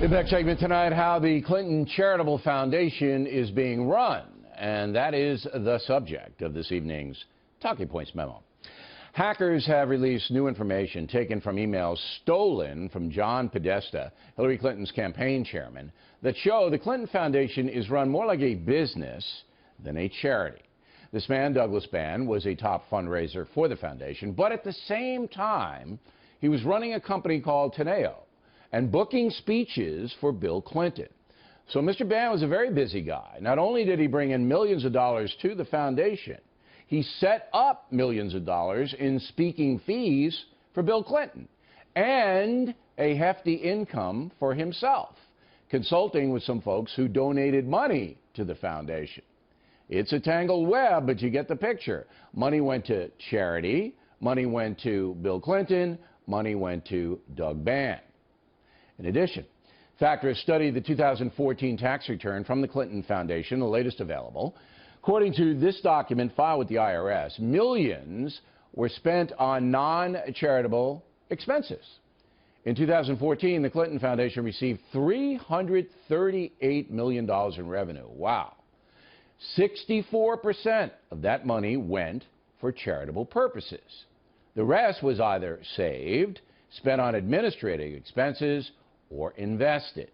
In the next segment tonight, how the Clinton Charitable Foundation is being run. And that is the subject of this evening's Talking Points memo. Hackers have released new information taken from emails stolen from John Podesta, Hillary Clinton's campaign chairman, that show the Clinton Foundation is run more like a business than a charity. This man, Douglas Bann, was a top fundraiser for the foundation, but at the same time, he was running a company called Teneo and booking speeches for Bill Clinton. So Mr. Bann was a very busy guy. Not only did he bring in millions of dollars to the foundation, he set up millions of dollars in speaking fees for Bill Clinton and a hefty income for himself, consulting with some folks who donated money to the foundation. It's a tangled web, but you get the picture. Money went to charity, money went to Bill Clinton, money went to Doug Bann. In addition, Factor has studied the 2014 tax return from the Clinton Foundation, the latest available. According to this document filed with the IRS, millions were spent on non-charitable expenses. In 2014, the Clinton Foundation received $338 million in revenue. Wow. 64% of that money went for charitable purposes. The rest was either saved, spent on administrative expenses, or invested.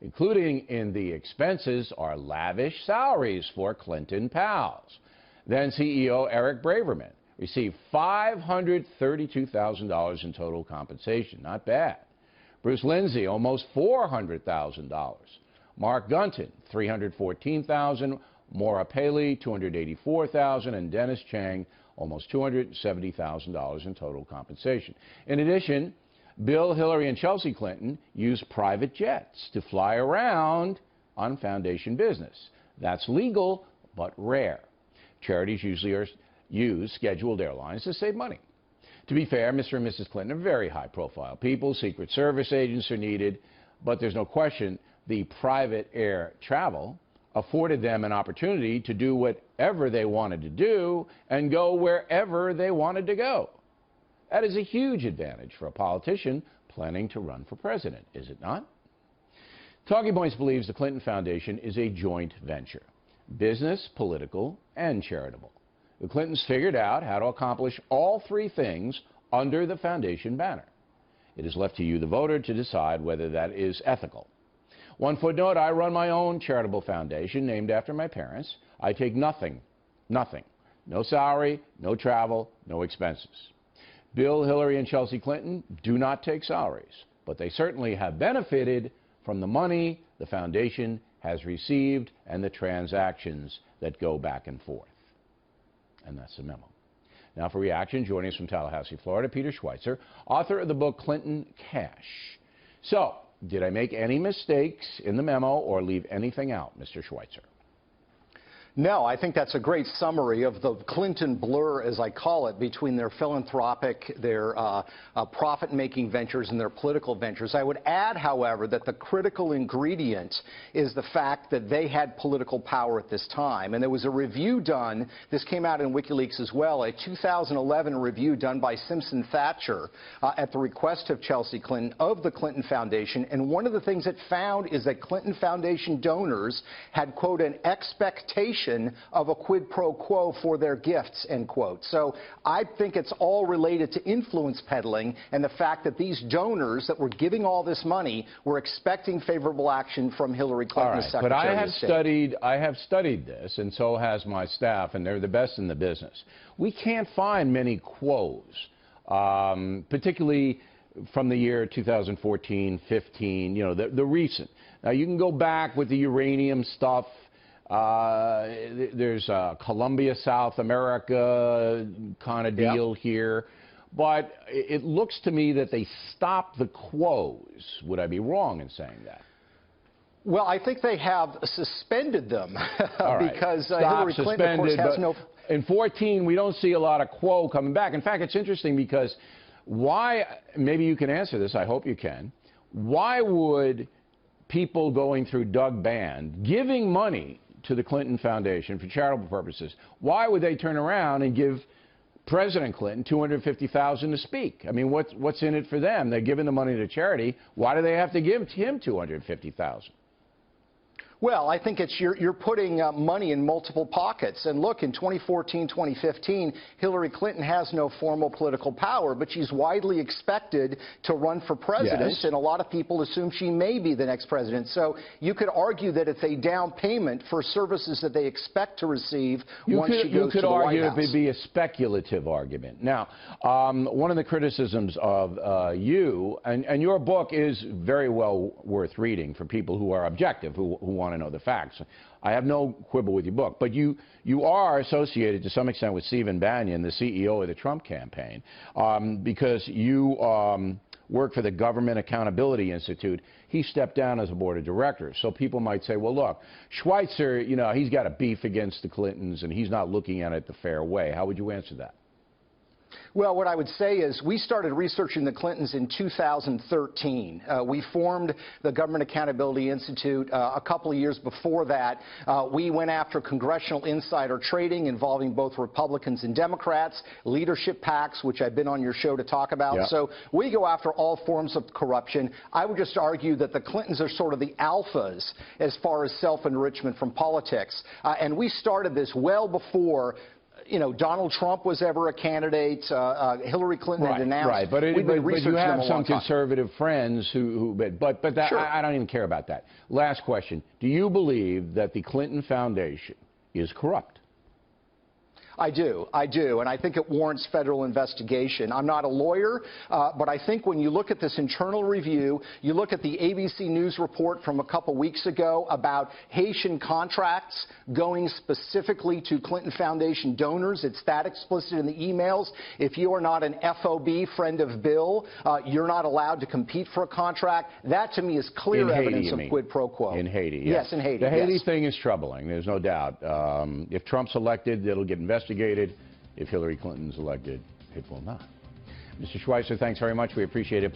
Including in the expenses are lavish salaries for Clinton pals. Then CEO Eric Braverman received $532,000 in total compensation. Not bad. Bruce Lindsay, almost $400,000. Mark Gunton, $314,000. Maura Paley, $284,000. And Dennis Chang, almost $270,000 in total compensation. In addition, Bill, Hillary, and Chelsea Clinton used private jets to fly around on foundation business. That's legal, but rare. Charities usually use scheduled airlines to save money. To be fair, Mr. and Mrs. Clinton are very high-profile people. Secret Service agents are needed, but there's no question the private air travel afforded them an opportunity to do whatever they wanted to do and go wherever they wanted to go. That is a huge advantage for a politician planning to run for president, is it not? Talking Points believes the Clinton Foundation is a joint venture, business, political, and charitable. The Clintons figured out how to accomplish all three things under the foundation banner. It is left to you, the voter, to decide whether that is ethical. One footnote, I run my own charitable foundation named after my parents. I take nothing, no salary, no travel, no expenses. Bill, Hillary, and Chelsea Clinton do not take salaries, but they certainly have benefited from the money the foundation has received and the transactions that go back and forth. And that's the memo. Now for reaction, joining us from Tallahassee, Florida, Peter Schweitzer, author of the book Clinton Cash. So, did I make any mistakes in the memo or leave anything out, Mr. Schweitzer? No, I think that's a great summary of the Clinton blur, as I call it, between their philanthropic, their profit-making ventures and their political ventures. I would add, however, that the critical ingredient is the fact that they had political power at this time. And there was a review done, this came out in WikiLeaks as well, a 2011 review done by Simpson Thacher at the request of Chelsea Clinton of the Clinton Foundation. And one of the things it found is that Clinton Foundation donors had, quote, an expectation of a quid pro quo for their gifts, end quote. So I think it's all related to influence peddling and the fact that these donors that were giving all this money were expecting favorable action from Hillary Clinton as Secretary but of State. I have studied this, and so has my staff, and they're the best in the business. We can't find many quos, particularly from the year 2014, 15, you know, the recent. Now, you can go back with the uranium stuff. There's a Colombia, South America kind of deal here. But it looks to me that they stopped the quos. Would I be wrong in saying that? Well, I think they have suspended them because Hillary Clinton, of course, has no... In 14, we don't see a lot of quo coming back. In fact, it's interesting because why, maybe you can answer this, I hope you can, why would people going through Doug Bann giving money to the Clinton Foundation for charitable purposes, why would they turn around and give President Clinton $250,000 to speak. I mean, what's in it for them? They're giving the money to charity. Why do they have to give him $250,000? Well, I think it's you're putting money in multiple pockets. And look, in 2014, 2015, Hillary Clinton has no formal political power, but she's widely expected to run for president, yes. And a lot of people assume she may be the next president. So you could argue that it's a down payment for services that they expect to receive once she goes to the White House. You could argue it'd be a speculative argument. Now, one of the criticisms of you, and your book is very well worth reading for people who are objective, who want to know the facts. I have no quibble with your book, but you are associated to some extent with Stephen Bannon, the CEO of the Trump campaign, because you work for the Government Accountability Institute. He stepped down as a board of directors. So people might say, well, look, Schweitzer, you know, he's got a beef against the Clintons, and he's not looking at it the fair way. How would you answer that? Well, what I would say is we started researching the Clintons in 2013. We formed the Government Accountability Institute a couple of years before that. We went after congressional insider trading involving both Republicans and Democrats, leadership PACs, which I've been on your show to talk about. Yeah. So we go after all forms of corruption. I would just argue that the Clintons are sort of the alphas as far as self-enrichment from politics. And we started this well before Donald Trump was ever a candidate. Hillary Clinton had announced. Right, but you have some conservative friends but Sure. I don't even care about that. Last question. Do you believe that the Clinton Foundation is corrupt? I do, and I think it warrants federal investigation. I'm not a lawyer, but I think when you look at this internal review, you look at the ABC News report from a couple weeks ago about Haitian contracts going specifically to Clinton Foundation donors. It's that explicit in the emails. If you are not an FOB, friend of Bill, you're not allowed to compete for a contract. That, to me, is clear evidence of quid pro quo. In Haiti, yes. In Haiti, the Haiti thing is troubling. There's no doubt. If Trump's elected, it'll get investigated. If Hillary Clinton's elected, it will not. Mr. Schweitzer, thanks very much. We appreciate it.